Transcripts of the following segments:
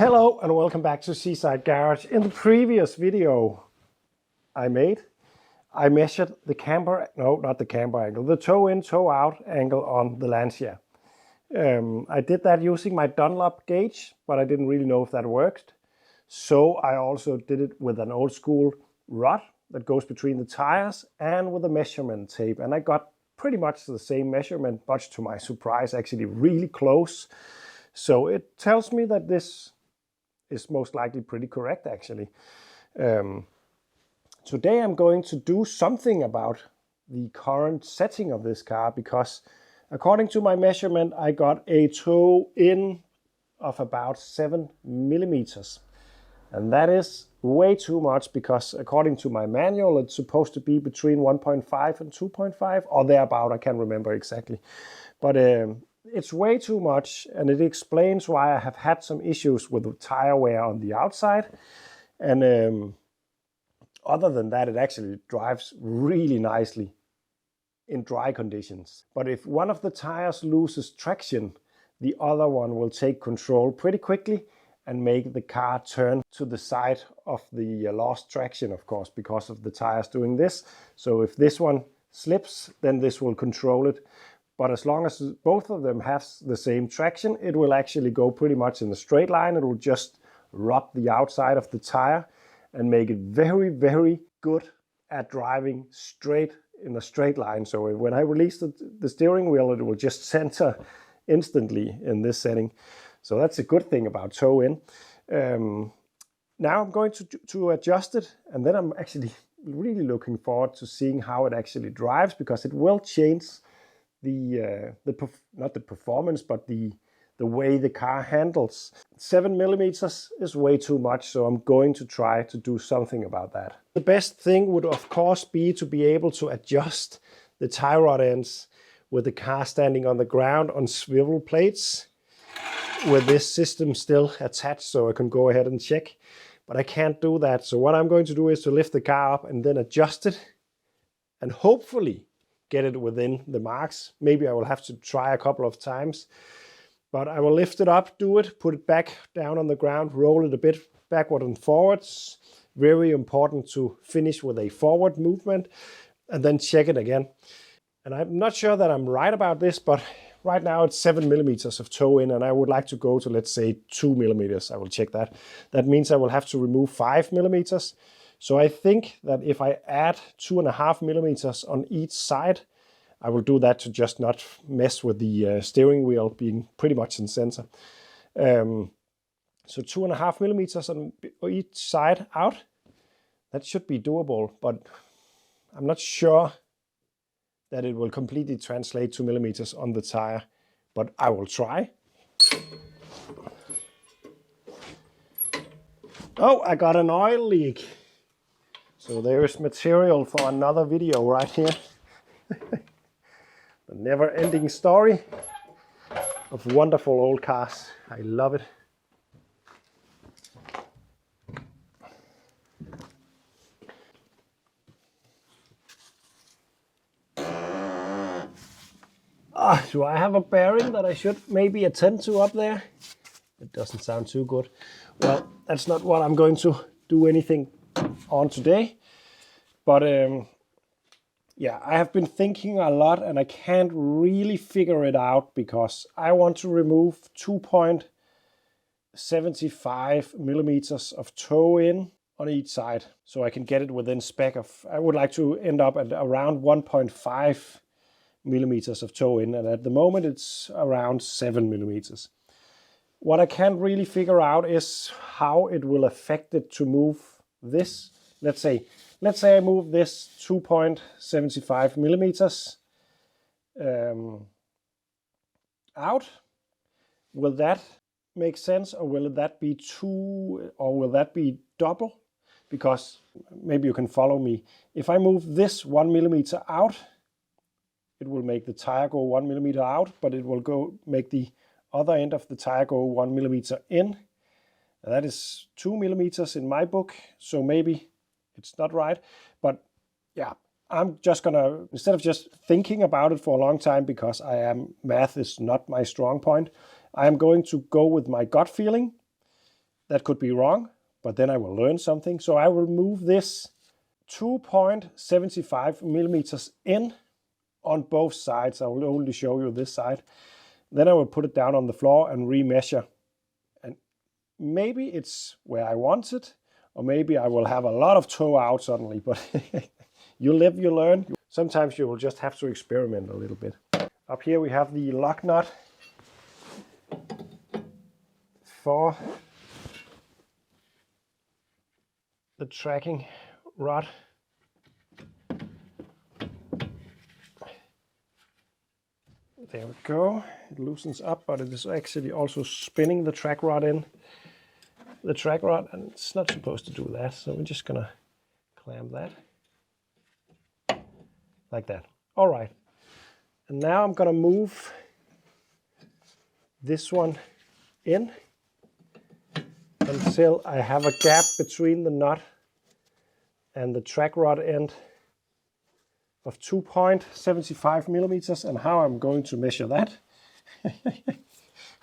Hello and welcome back to Seaside Garage. In the previous video I measured the camber, no, not the camber angle, the toe in, toe out angle on the Lancia. I did that using my Dunlop gauge, but I didn't really know if that worked. So I also did it with an old school rod that goes between the tires and with a measurement tape. And I got pretty much the same measurement, much to my surprise, actually really close. So it tells me that this is most likely pretty correct, actually. Today I'm going to do something about the current setting of this car, because according to my measurement I got a toe in of about 7 millimeters. And that is way too much, because according to my manual it's supposed to be between 1.5 and 2.5 or thereabout, I can't remember exactly. But it's way too much, and it explains why I have had some issues with the tire wear on the outside. And other than that, it actually drives really nicely in dry conditions. But if one of the tires loses traction, the other one will take control pretty quickly and make the car turn to the side of the lost traction, of course, because of the tires doing this. So if this one slips, then this will control it. But as long as both of them have the same traction, it will actually go pretty much in a straight line. It will just rub the outside of the tire and make it very, very good at driving straight in a straight line. So when I release the steering wheel, it will just center instantly in this setting. So that's a good thing about toe in. Now I'm going to adjust it, and then I'm actually really looking forward to seeing how it actually drives, because it will change not the performance, but the way the car handles. 7 millimeters is way too much, so I'm going to try to do something about that. The best thing would of course be to be able to adjust the tie rod ends with the car standing on the ground on swivel plates, with this system still attached, so I can go ahead and check. But I can't do that, so what I'm going to do is to lift the car up and then adjust it, and hopefully get it within the marks. Maybe I will have to try a couple of times, but I will lift it up, do it, put it back down on the ground, roll it a bit backward and forwards. Very important to finish with a forward movement, and then check it again. And I'm not sure that I'm right about this, but right now it's 7 millimeters of toe in, and I would like to go to, let's say, 2 millimeters. I will check that. That means I will have to remove 5 millimeters. So I think that if I add 2.5 millimeters on each side, I will do that to just not mess with the steering wheel being pretty much in center. So 2.5 millimeters on each side out. That should be doable, but I'm not sure that it will completely translate 2 millimeters on the tire, but I will try. Oh, I got an oil leak. So there is material for another video right here. The never-ending story of wonderful old cars. I love it. Do I have a bearing that I should maybe attend to up there? It doesn't sound too good. Well, that's not what I'm going to do anything on today. But yeah, I have been thinking a lot, and I can't really figure it out, because I want to remove 2.75 millimeters of toe in on each side, so I can get it within spec of, I would like to end up at around 1.5 millimeters of toe in, and at the moment it's around 7 millimeters. What I can't really figure out is how it will affect it to move this. Let's say I move this 2.75 millimeters out. Will that make sense, or will that be two, or will that be double? Because maybe you can follow me. If I move this 1 millimeter out, it will make the tire go 1 millimeter out, but it will make the other end of the tire go 1 millimeter in. That is 2 millimeters in my book, so maybe it's not right. But yeah, I'm just gonna, instead of just thinking about it for a long time, because math is not my strong point, I am going to go with my gut feeling That could be wrong, but then I will learn something. So I will move this 2.75 millimeters in on both sides. I will only show you this side. Then I will put it down on the floor and remeasure. And maybe it's where I want it, or maybe I will have a lot of toe out suddenly, but you live, you learn. Sometimes you will just have to experiment a little bit. Up here we have the lock nut for the tracking rod. There we go. It loosens up, but it is actually also spinning the track rod in. The track rod, and it's not supposed to do that, so we're just gonna clamp that like that. All right, and now I'm gonna move this one in until I have a gap between the nut and the track rod end of 2.75 millimeters. And how I'm going to measure that,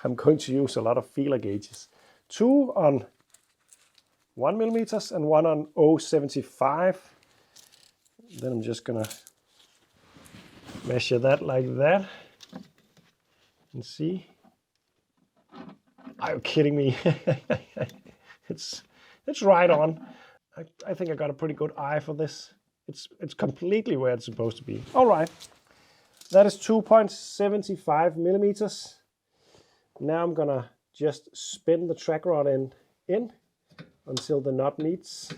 I'm going to use a lot of feeler gauges. 2 on 1 millimeters and 1 on 0.75. Then I'm just gonna measure that like that and see. Are you kidding me? It's right on. I think I got a pretty good eye for this. It's completely where it's supposed to be. All right, that is 2.75 millimeters. Now I'm gonna just spin the track rod end in until the nut meets.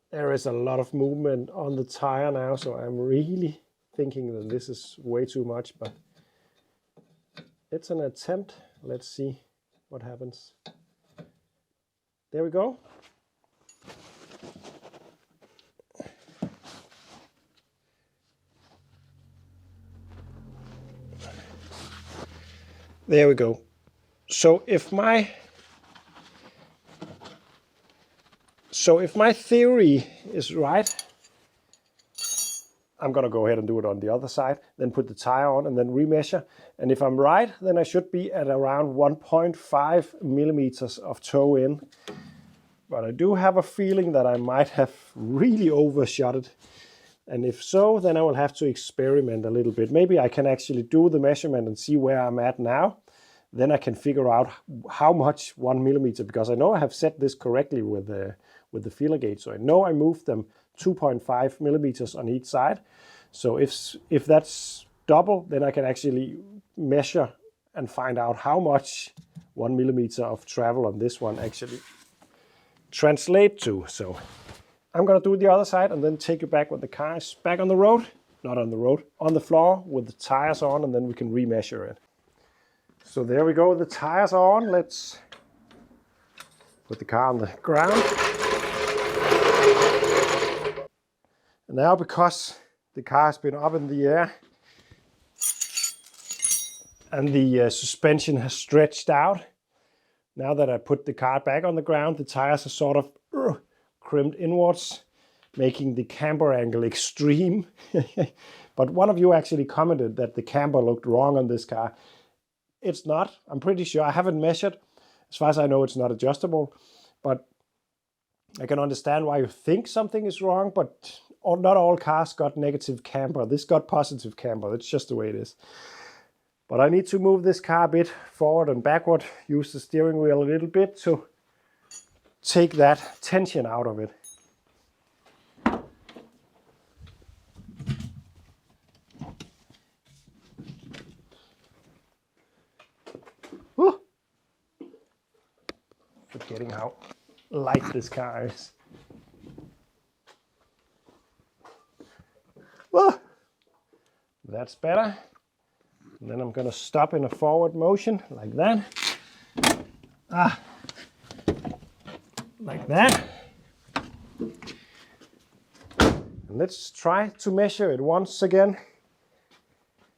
There is a lot of movement on the tire now, so I'm really thinking that this is way too much, but it's an attempt. Let's see what happens. There we go. There we go. So if my theory is right, I'm gonna go ahead and do it on the other side, then put the tire on and then remeasure. And if I'm right, then I should be at around 1.5 millimeters of toe in. But I do have a feeling that I might have really overshot it. And if so, then I will have to experiment a little bit. Maybe I can actually do the measurement and see where I'm at now. Then I can figure out how much 1 millimeter, because I know I have set this correctly with the feeler gauge. So I know I moved them 2.5 millimeters on each side. So if that's double, then I can actually measure and find out how much 1 millimeter of travel on this one actually translate to. So I'm gonna do the other side and then take you back when the car is back on the road. Not on the road, on the floor with the tires on, and then we can remeasure it. So there we go, the tires are on. Let's put the car on the ground. And now, because the car has been up in the air and the suspension has stretched out, now that I put the car back on the ground, the tires are sort of crimped inwards, making the camber angle extreme. But one of you actually commented that the camber looked wrong on this car. It's not. I'm pretty sure. I haven't measured. As far as I know, it's not adjustable. But I can understand why you think something is wrong, but not all cars got negative camber. This got positive camber. It's just the way it is. But I need to move this car a bit forward and backward, use the steering wheel a little bit to take that tension out of it. Woo! Forgetting how light this car is. Woo! That's better. And then I'm going to stop in a forward motion like that. Like that. And let's try to measure it once again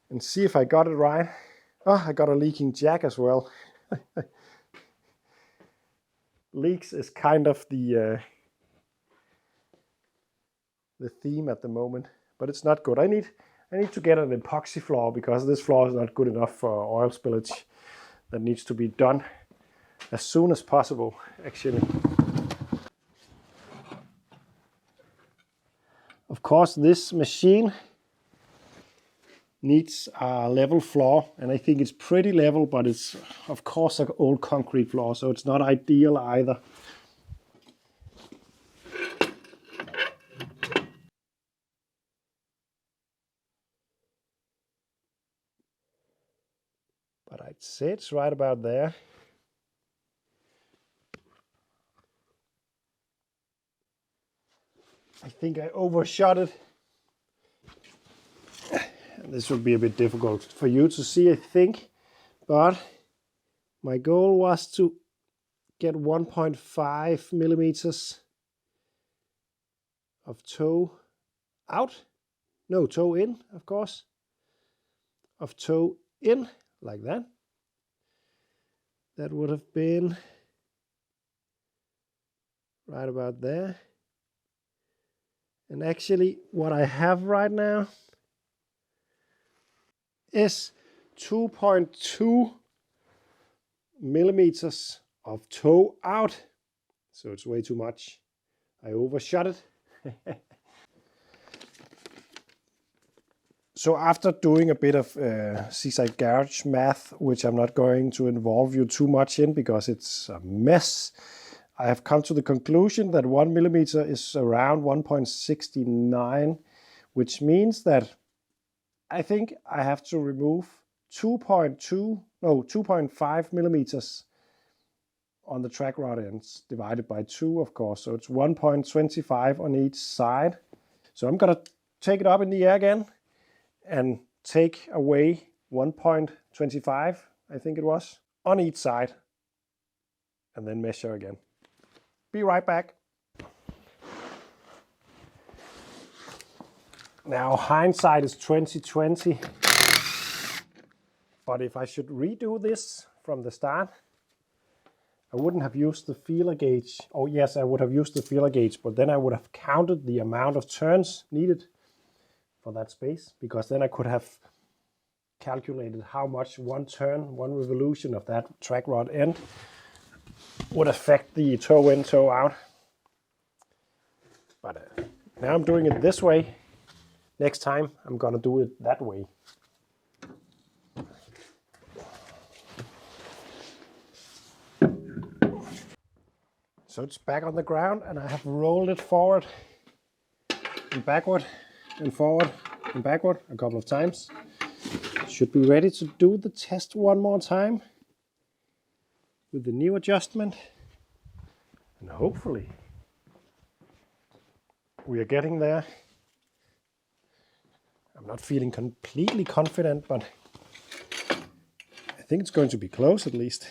and see if I got it right. Oh, I got a leaking jack as well. Leaks is kind of the theme at the moment, but it's not good. I need I need to get an epoxy floor because this floor is not good enough for oil spillage. That needs to be done as soon as possible, actually. Of course, this machine needs a level floor, and I think it's pretty level, but it's of course an old concrete floor, so it's not ideal either. But I'd say it's right about there. I think I overshot it. This would be a bit difficult for you to see, I think, but my goal was to get 1.5 millimeters of toe out. No, toe in, of course. Of toe in, like that. That would have been right about there. And actually, what I have right now is 2.2 millimeters of toe out. So it's way too much. I overshot it. So after doing a bit of Seaside Garage math, which I'm not going to involve you too much in because it's a mess, I have come to the conclusion that 1 millimeter is around 1.69, which means that I think I have to remove 2.5 millimeters on the track rod ends, divided by 2, of course. So it's 1.25 on each side. So I'm going to take it up in the air again and take away 1.25, I think it was, on each side, and then measure again. Be right back. Now, hindsight is 20/20, but if I should redo this from the start, I wouldn't have used the feeler gauge. Oh yes, I would have used the feeler gauge, but then I would have counted the amount of turns needed for that space, because then I could have calculated how much one turn, one revolution of that track rod end would affect the toe in, toe out. But now I'm doing it this way. Next time I'm gonna do it that way. So it's back on the ground, and I have rolled it forward and backward and forward and backward a couple of times. Should be ready to do the test one more time with the new adjustment, and hopefully we are getting there. I'm not feeling completely confident, but I think it's going to be close at least.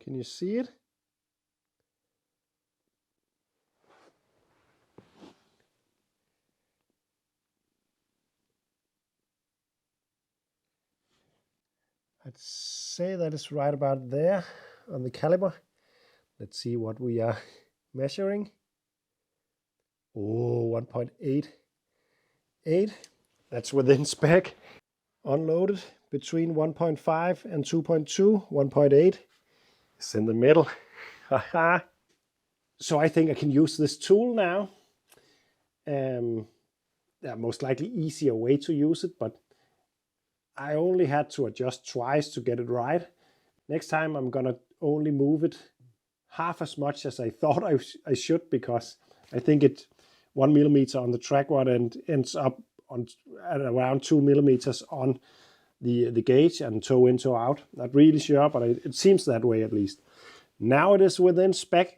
Can you see it? I'd say that is right about there on the caliber. Let's see what we are measuring. Oh, 1.88. That's within spec. Unloaded between 1.5 and 2.2. 1.8 is in the middle. Haha. So I think I can use this tool now. Most likely easier way to use it, but I only had to adjust twice to get it right. Next time I'm gonna only move it half as much as I thought I should, because I think 1 millimeter on the track rod end ends up at around 2 millimeters on the gauge and toe in, toe out. Not really sure, but it seems that way at least. Now it is within spec.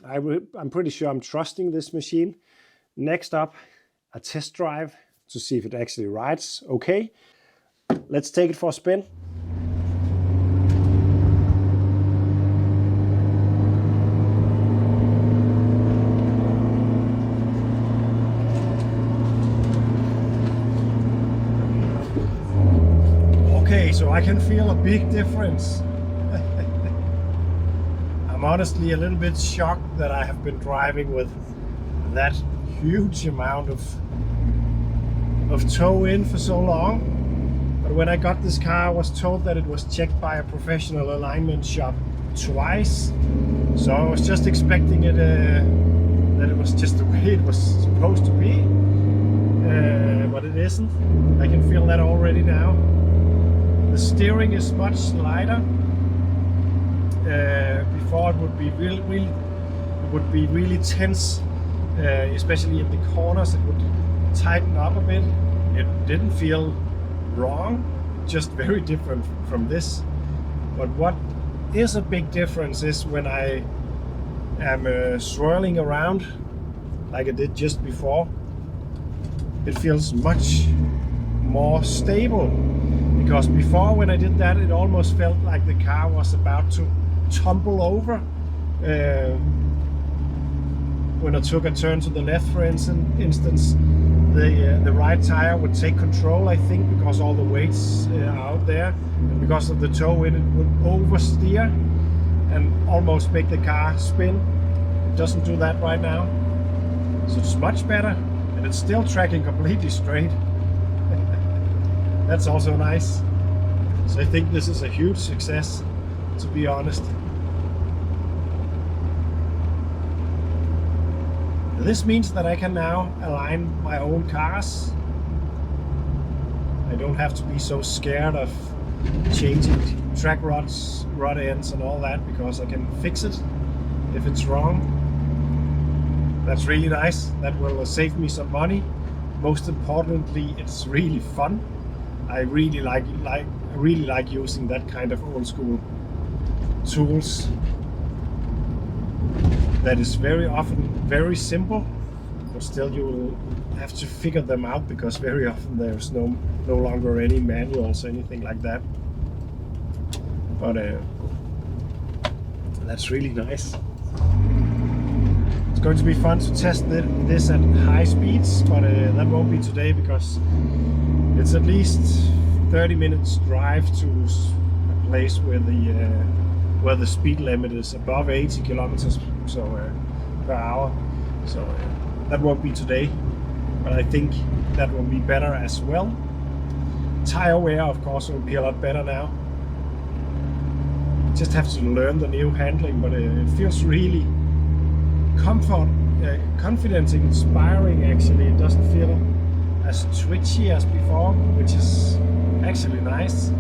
I'm pretty sure I'm trusting this machine. Next up, a test drive to see if it actually rides okay. Let's take it for a spin. Okay, so I can feel a big difference. I'm honestly a little bit shocked that I have been driving with that huge amount of tow in for so long. But when I got this car, I was told that it was checked by a professional alignment shop twice. So I was just expecting it that it was just the way it was supposed to be. But it isn't. I can feel that already now. The steering is much lighter. Before it would be really tense, especially in the corners. It would tighten up a bit. It didn't feel wrong, just very different from this. But what is a big difference is when I am swirling around like I did just before, it feels much more stable, because before when I did that it almost felt like the car was about to tumble over when I took a turn to the left, for instance. The right tire would take control, I think, because all the weights are out there, and because of the tow in, it would oversteer and almost make the car spin. It doesn't do that right now, so it's much better, and it's still tracking completely straight. That's also nice. So I think this is a huge success, to be honest. This means that I can now align my own cars. I don't have to be so scared of changing track rods, rod ends and all that, because I can fix it if it's wrong. That's really nice. That will save me some money. Most importantly, it's really fun. I really like using that kind of old school tools. That is very often very simple, but still you will have to figure them out, because very often there's no longer any manuals or anything like that. But that's really nice. It's going to be fun to test this at high speeds, but that won't be today, because it's at least 30 minutes drive to a place where the speed limit is above 80 kilometers per hour. So that won't be today, but I think that will be better as well. Tire wear, of course, will be a lot better now. Just have to learn the new handling, but it feels really confident, inspiring. Actually, it doesn't feel as twitchy as before, which is actually nice.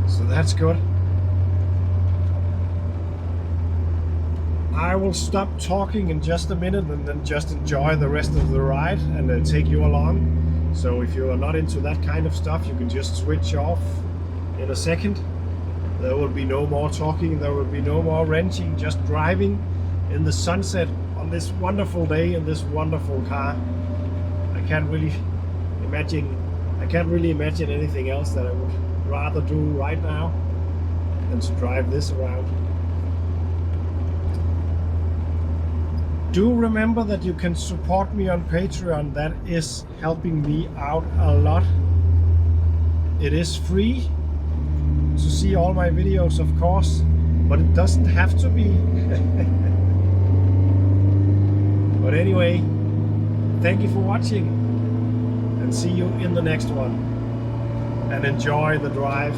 So that's good. I will stop talking in just a minute and then just enjoy the rest of the ride and take you along. So if you are not into that kind of stuff, you can just switch off in a second. There will be no more talking, there will be no more wrenching, just driving in the sunset on this wonderful day in this wonderful car. I can't really imagine anything else that I would rather do right now than to drive this around. Do remember that you can support me on Patreon. That is helping me out a lot. It is free to see all my videos, of course, but it doesn't have to be. But anyway, thank you for watching, and see you in the next one, and enjoy the drive.